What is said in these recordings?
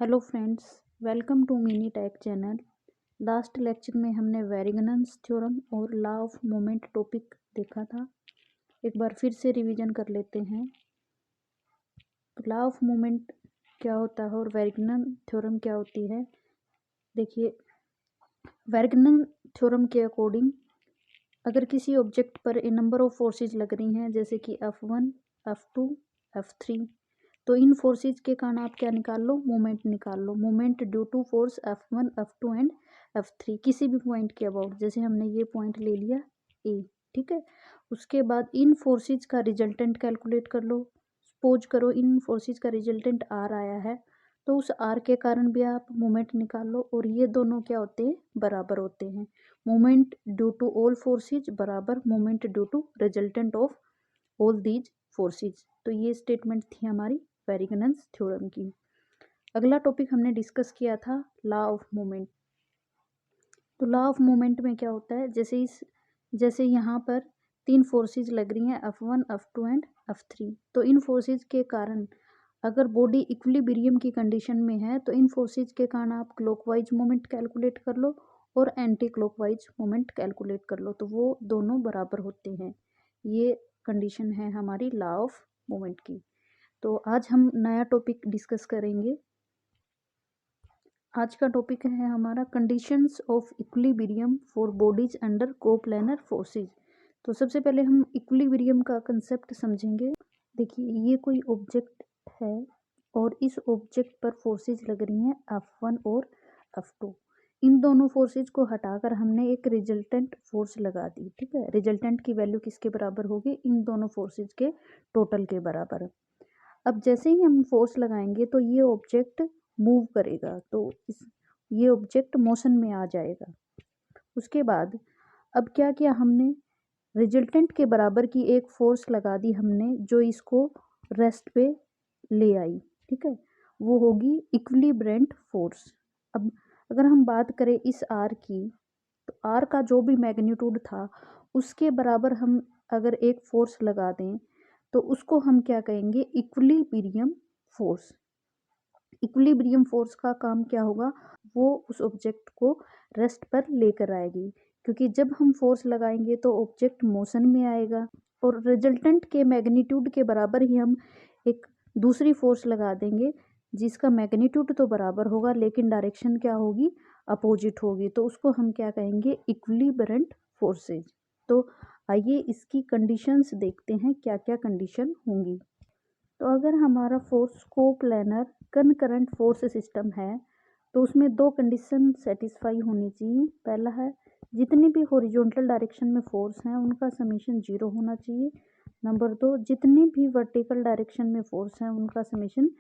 Hello friends, welcome to mini tech channel. Last lecture में हमने Varignon's theorem और law of moment topic देखा था। एक बार फिर से रिवीजन कर लेते हैं। तो लॉ ऑफ मोमेंट क्या होता है और वेरिगनन थ्योरम क्या होती है। देखिए, वेरिगनन थ्योरम के अकॉर्डिंग अगर किसी ऑब्जेक्ट पर ए नंबर ऑफ फोर्सेज लग रही हैं, जैसे कि F1, F2, F3, तो इन फोर्सेज के कारण आप क्या निकाल लो, मोमेंट निकाल लो। Moment due to force F1, F2 and F3 किसी भी पॉइंट के अबाउट, जैसे हमने ये पॉइंट ले लिया ए, ठीक है। उसके बाद इन फोर्सेज का रिजल्टेंट कैलकुलेट कर लो। सपोज करो इन फोर्सेज का रिजल्टेंट आर आया है, तो उस आर के कारण भी आप मोमेंट निकाल लो, और ये दोनों क्या होते हैं, बराबर होते हैं। Moment due to all forces बराबर moment due to resultant of all these forces. तो ये स्टेटमेंट थी हमारी वेरिगनन्स थ्योरम की। अगला टॉपिक हमने डिस्कस किया था लॉ ऑफ मोमेंट। तो लॉ ऑफ मोमेंट में क्या होता है, जैसे यहाँ पर तीन फोर्सेज लग रही हैं F1, F2 एंड F3। तो इन फोर्सेज के कारण अगर बॉडी इक्विलिब्रियम की कंडीशन में है, तो इन फोर्सेज के कारण आप क्लॉकवाइज मोमेंट कैलकुलेट कर लो और एंटी क्लॉकवाइज मोमेंट कैलकुलेट कर लो, तो वो दोनों बराबर होते हैं। ये कंडीशन है हमारी लॉ ऑफ मोमेंट की। तो आज हम नया टॉपिक डिस्कस करेंगे। आज का टॉपिक है हमारा conditions of equilibrium for bodies under coplanar forces. तो सबसे पहले हम इक्विलिब्रियम का कंसेप्ट समझेंगे। देखिए, ये कोई ऑब्जेक्ट है और इस ऑब्जेक्ट पर फोर्सेज लग रही हैं F1 और F2। इन दोनों फोर्सेज को हटाकर हमने एक रिजल्टेंट फोर्स लगा दी, ठीक है। रिजल्टेंट की वैल्यू किसके बराबर होगी, इन दोनों फोर्सेज के टोटल के बराबर। अब जैसे ही हम फोर्स लगाएंगे तो ये ऑब्जेक्ट मूव करेगा, तो ये ऑब्जेक्ट मोशन में आ जाएगा। उसके बाद अब क्या किया हमने, रिजल्टेंट के बराबर की एक फोर्स लगा दी हमने, जो इसको रेस्ट पे ले आई, ठीक है। वो होगी इक्विलिब्रेंट फोर्स। अब अगर हम बात करें इस आर की, तो आर का जो भी मैग्नीट्यूड था उसके बराबर हम अगर एक फोर्स लगा दें, तो उसको हम क्या कहेंगे, इक्विलिब्रियम फोर्स। इक्विलिब्रियम फोर्स का काम क्या होगा, वो उस ऑब्जेक्ट को रेस्ट पर लेकर आएगी, क्योंकि जब हम फोर्स लगाएंगे तो ऑब्जेक्ट मोशन में आएगा, और रिजल्टेंट के मैग्नीट्यूड के बराबर ही हम एक दूसरी फोर्स लगा देंगे, जिसका मैग्नीट्यूड तो बराबर होगा लेकिन डायरेक्शन क्या होगी, अपोजिट होगी, तो उसको हम क्या कहेंगे, इक्विलिब्रेंट फोर्सेज। तो आइए इसकी कंडीशंस देखते हैं, क्या क्या कंडीशन होंगी। तो अगर हमारा force coplanar concurrent force system है, तो उसमें दो कंडीशन सेटिस्फाई होनी चाहिए। पहला है, जितनी भी हॉरिजॉन्टल डायरेक्शन में फोर्स हैं उनका समेशन 0 होना चाहिए। नंबर 2, जितनी भी वर्टिकल डायरेक्शन में फोर्स हैं उनका समेशन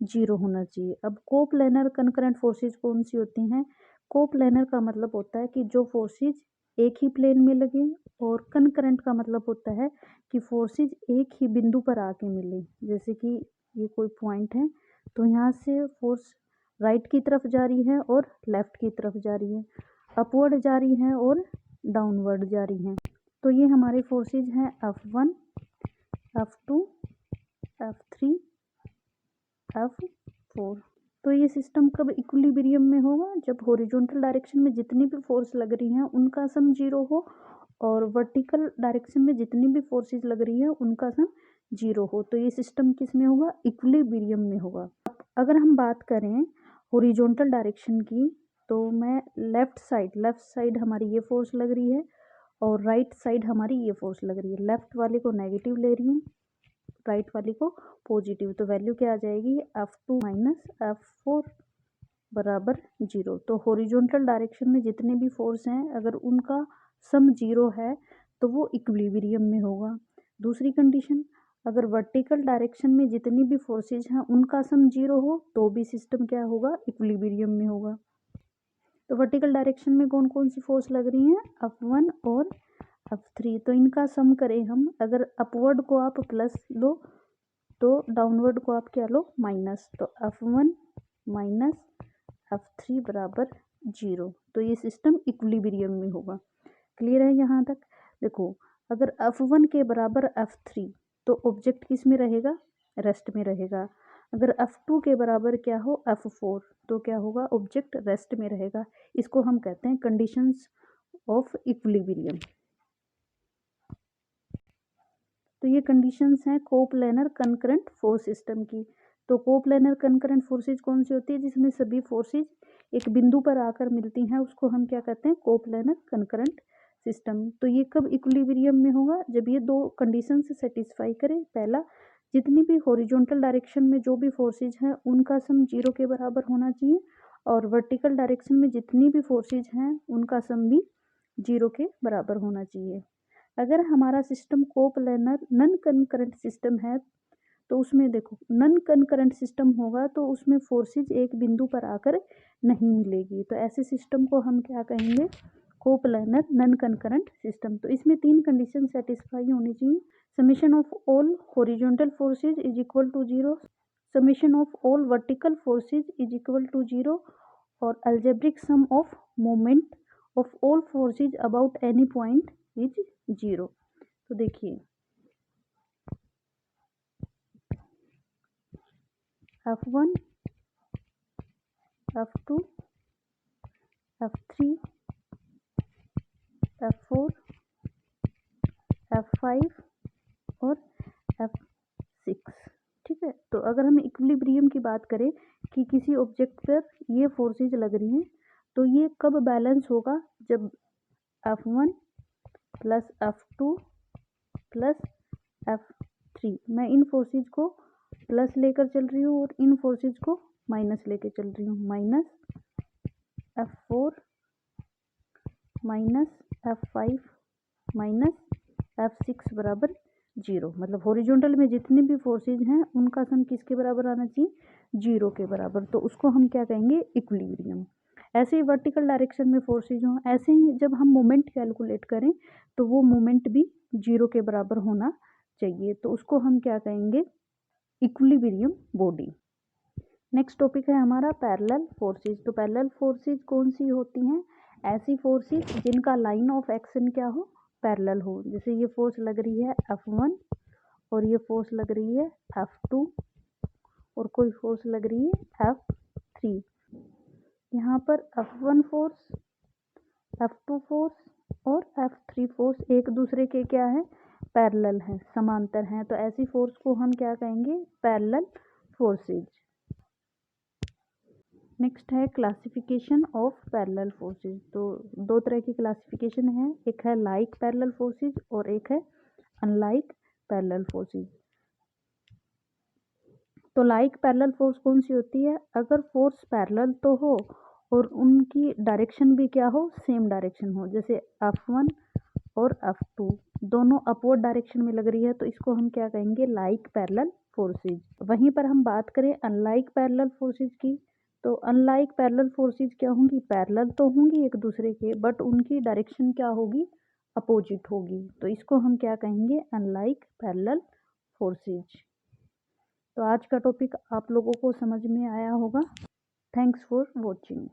0 होना चाहिए। अब कोप्लैनर कनकरेंट फोर्सेज कौन सी होती हैं, कोप्लैनर का मतलब होता है कि जो फोर्सेज एक ही प्लेन में लगे, और कनकरेंट का मतलब होता है कि फोर्सेज एक ही बिंदु पर आके मिले। जैसे कि ये कोई पॉइंट है, तो यहाँ से फोर्स राइट की तरफ जा रही है और लेफ्ट की तरफ जा रही है, अपवर्ड जा रही है और डाउनवर्ड जा रही है। तो ये हमारे फोर्सेज हैं F1, F2, F3, F4। तो ये सिस्टम कब इक्विलिब्रियम में होगा, जब हॉरिजॉन्टल डायरेक्शन में जितनी भी फोर्स लग रही हैं उनका सम 0 हो, और वर्टिकल डायरेक्शन में जितनी भी फोर्सेज लग रही है उनका सम 0 हो। तो ये सिस्टम किस में होगा, इक्विलिब्रियम में होगा। अगर हम बात करें हॉरिजॉन्टल डायरेक्शन की, तो मैं लेफ्ट साइड हमारी ये फोर्स लग रही है, और राइट साइड हमारी ये फोर्स लग रही है। लेफ्ट वाले को नेगेटिव ले रही हूँ, राइट वाली को पॉजिटिव, तो वैल्यू क्या आ जाएगी, F2 माइनस F4 बराबर 0। तो हॉरिजॉन्टल डायरेक्शन में जितने भी फोर्स हैं अगर उनका सम 0 है तो वो इक्विलिब्रियम में होगा। दूसरी कंडीशन, अगर वर्टिकल डायरेक्शन में जितनी भी फोर्सेज हैं उनका सम 0 हो तो भी सिस्टम क्या होगा, इक्विलिब्रियम में होगा। तो वर्टिकल डायरेक्शन में कौन कौन सी फोर्स लग रही हैं, F1 और F3। तो इनका सम करें हम, अगर अपवर्ड को आप प्लस लो तो डाउनवर्ड को आप क्या लो, माइनस। तो F1 माइनस F3 बराबर 0। तो ये सिस्टम इक्विलिब्रियम में होगा। क्लियर है यहाँ तक। देखो, अगर F1 के बराबर F3 तो ऑब्जेक्ट किस में रहेगा, रेस्ट में रहेगा। अगर F2 के बराबर क्या हो F4 तो क्या होगा, ऑब्जेक्ट रेस्ट में रहेगा। इसको हम कहते हैं कंडीशंस ऑफ इक्विलिब्रियम। तो ये कंडीशंस हैं कोप्लेनर कंकरेंट फोर्स सिस्टम की। तो कोप्लेनर कंकरेंट फोर्सेज कौन सी होती है, जिसमें सभी फोर्सेज एक बिंदु पर आकर मिलती हैं, उसको हम क्या कहते हैं, कोप्लेनर कंकरेंट सिस्टम। तो ये कब इक्विलिब्रियम में होगा, जब ये दो कंडीशन से सेटिस्फाई करे। पहला, जितनी भी हॉरिजॉन्टल डायरेक्शन में जो भी फोर्सेज हैं उनका सम 0 के बराबर होना चाहिए, और वर्टिकल डायरेक्शन में जितनी भी फोर्सेज हैं उनका सम भी 0 के बराबर होना चाहिए। अगर हमारा system coplanar non concurrent system है तो उसमें देखो, नन कंकरेंट सिस्टम होगा तो उसमें फोर्सेज एक बिंदु पर आकर नहीं मिलेगी। तो ऐसे सिस्टम को हम क्या कहेंगे, कोप्लेनर नन कंकरेंट सिस्टम। तो इसमें 3 कंडीशन सेटिस्फाई होनी चाहिए। Summation of all horizontal forces is equal to 0, summation of all vertical forces is equal to 0, और algebraic sum of moment of all forces about any point is 0। तो देखिए F1, F2, F3, F4, F5 और F6। ठीक है। तो अगर हम equilibrium की बात करें कि किसी ऑब्जेक्ट पर ये फोर्सेज लग रही हैं, तो ये कब बैलेंस होगा, जब F1 plus F2 plus F3, मैं इन फोर्सेज को प्लस लेकर चल रही हूँ और इन फोर्सेज को माइनस लेकर चल रही हूँ, minus F4 minus F5 minus F6 बराबर 0। मतलब हॉरिजॉन्टल में जितने भी फोर्सेज हैं उनका सम किसके बराबर आना चाहिए, 0 के बराबर। तो उसको हम क्या कहेंगे, इक्विलिब्रियम। ऐसे ही वर्टिकल डायरेक्शन में फोर्सेज हों, ऐसे ही जब हम मोमेंट कैलकुलेट करें तो वो मोमेंट भी 0 के बराबर होना चाहिए। तो उसको हम क्या कहेंगे, इक्विलिब्रियम बॉडी। नेक्स्ट टॉपिक है हमारा पैरेलल फोर्सेज। तो पैरेलल फोर्सेज कौन सी होती हैं, ऐसी फोर्सेज जिनका लाइन ऑफ एक्शन क्या हो, पैरेलल हो। जैसे ये फोर्स लग रही है F1 और ये फोर्स लग रही है F2 और कोई फोर्स लग रही है F3। यहाँ पर F1 फोर्स, F2 फोर्स और F3 फोर्स एक दूसरे के क्या है, पैरेलल हैं, समांतर हैं। तो ऐसी फोर्स को हम क्या कहेंगे, पैरेलल फोर्सेज। नेक्स्ट है क्लासिफिकेशन ऑफ पैरेलल फोर्सेज। तो 2 तरह की क्लासिफिकेशन है, एक है लाइक पैरेलल फोर्सेज और एक है अनलाइक पैरेलल फोर्सेज। तो लाइक पैरेलल फोर्स कौन सी होती है, अगर फोर्स पैरेलल तो हो और उनकी डायरेक्शन भी क्या हो, सेम डायरेक्शन हो। जैसे F1 और F2 दोनों अपवर्ड डायरेक्शन में लग रही है, तो इसको हम क्या कहेंगे, लाइक पैरेलल फोर्सेज। वहीं पर हम बात करें अनलाइक पैरेलल फोर्सेज की, तो अनलाइक पैरेलल फोर्सेज क्या होंगी, पैरेलल तो होंगी एक दूसरे के, बट उनकी डायरेक्शन क्या होगी, अपोजिट होगी। तो इसको हम क्या कहेंगे, अनलाइक पैरेलल फोर्सेज। तो आज का टॉपिक आप लोगों को समझ में आया होगा। Thanks for watching.